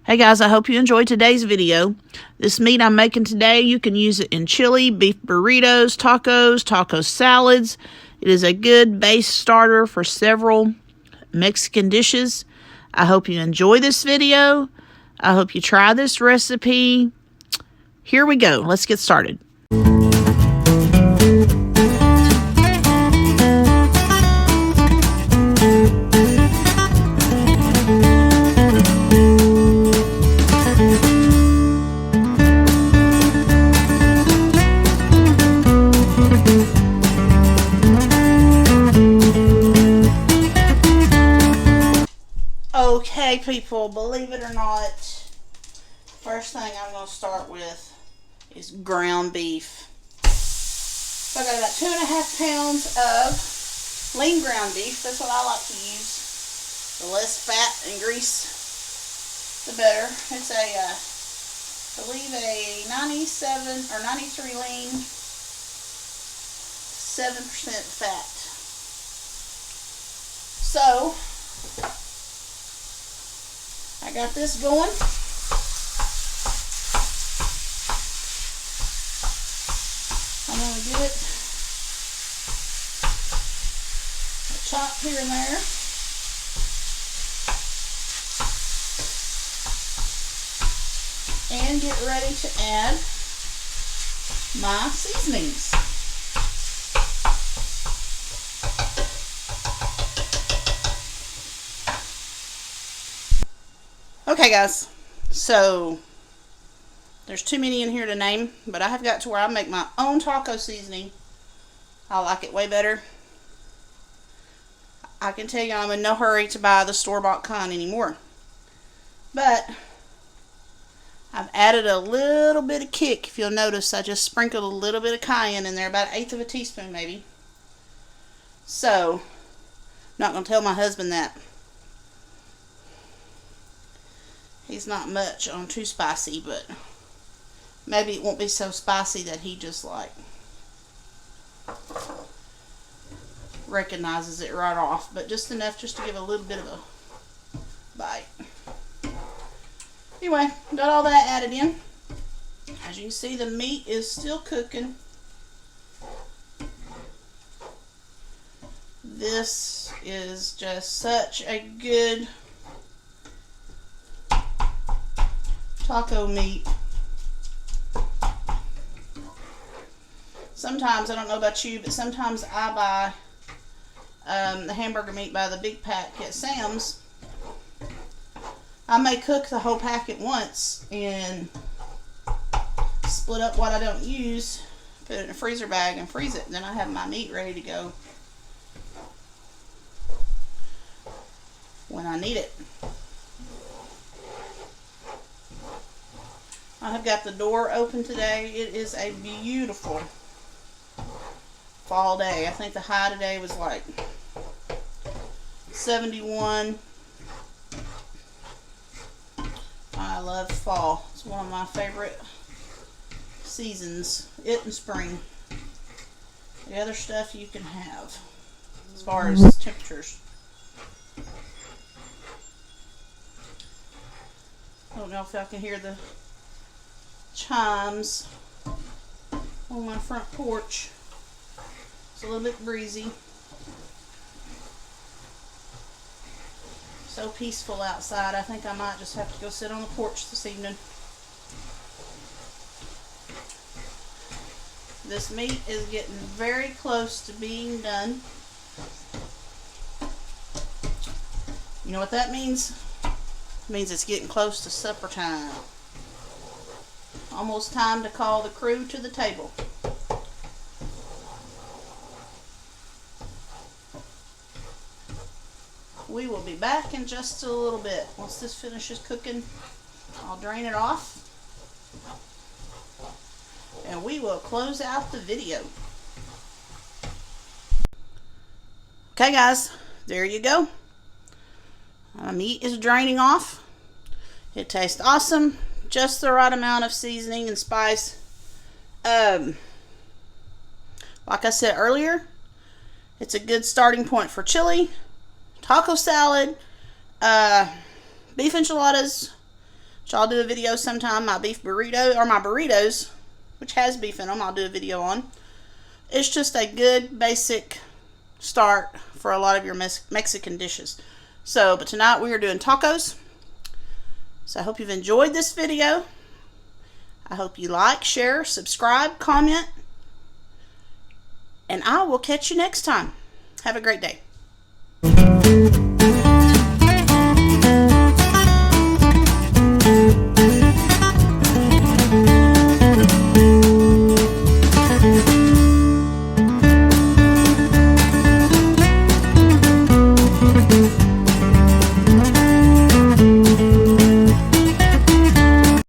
Hey guys, I hope you enjoyed today's video. This meat I'm making today, you can use it in chili, beef burritos, tacos, taco salads. It is a good base starter for several Mexican dishes. I hope you enjoy this video. I hope you try this recipe. Here we go. Let's get started. Okay, people, believe it or not, first thing I'm going to start with is ground beef. So I got about 2.5 pounds of lean ground beef. That's what I like to use. The less fat and grease, the better. It's I believe a 97 or 93 lean, 7% fat. So I got this going. I'm going to get it chopped here and there. And get ready to add my seasonings. Okay guys, so there's too many in here to name, but I have got to where I make my own taco seasoning. I like it way better. I can tell you I'm in no hurry to buy the store-bought kind anymore. But I've added a little bit of kick. If you'll notice, I just sprinkled a little bit of cayenne in there, about 1/8 of a teaspoon maybe. So, I'm not going to tell my husband that. He's not much on too spicy, but maybe it won't be so spicy that he just like recognizes it right off, but just enough just to give a little bit of a bite. Anyway, got all that added in. As you can see, the meat is still cooking. This is just such a good taco meat. Sometimes, I don't know about you, but sometimes I buy the hamburger meat by the big pack at Sam's. I may cook the whole packet once and split up what I don't use, put it in a freezer bag and freeze it, and then I have my meat ready to go when I need it. I have got the door open today. It is a beautiful fall day. I think the high today was like 71. I love fall. It's one of my favorite seasons. It and spring. The other stuff you can have as far as temperatures. I don't know if y'all can hear the chimes on my front porch. It's a little bit breezy. So peaceful outside. I think I might just have to go sit on the porch this evening. This meat is getting very close to being done. You know what that means? It means it's getting close to supper time. Almost time to call the crew to the table. We will be back in just a little bit. Once this finishes cooking, I'll drain it off. And we will close out the video. Okay guys, there you go. My meat is draining off. It tastes awesome. Just the right amount of seasoning and spice. Like I said earlier, it's a good starting point for chili, taco salad, beef enchiladas, which I'll do a video sometime. My beef burrito, or my burritos, which has beef in them, I'll do a video on. It's just a good basic start for a lot of your Mexican dishes. So, but tonight we are doing tacos. So I hope you've enjoyed this video. I hope you like, share, subscribe, comment. And I will catch you next time. Have a great day.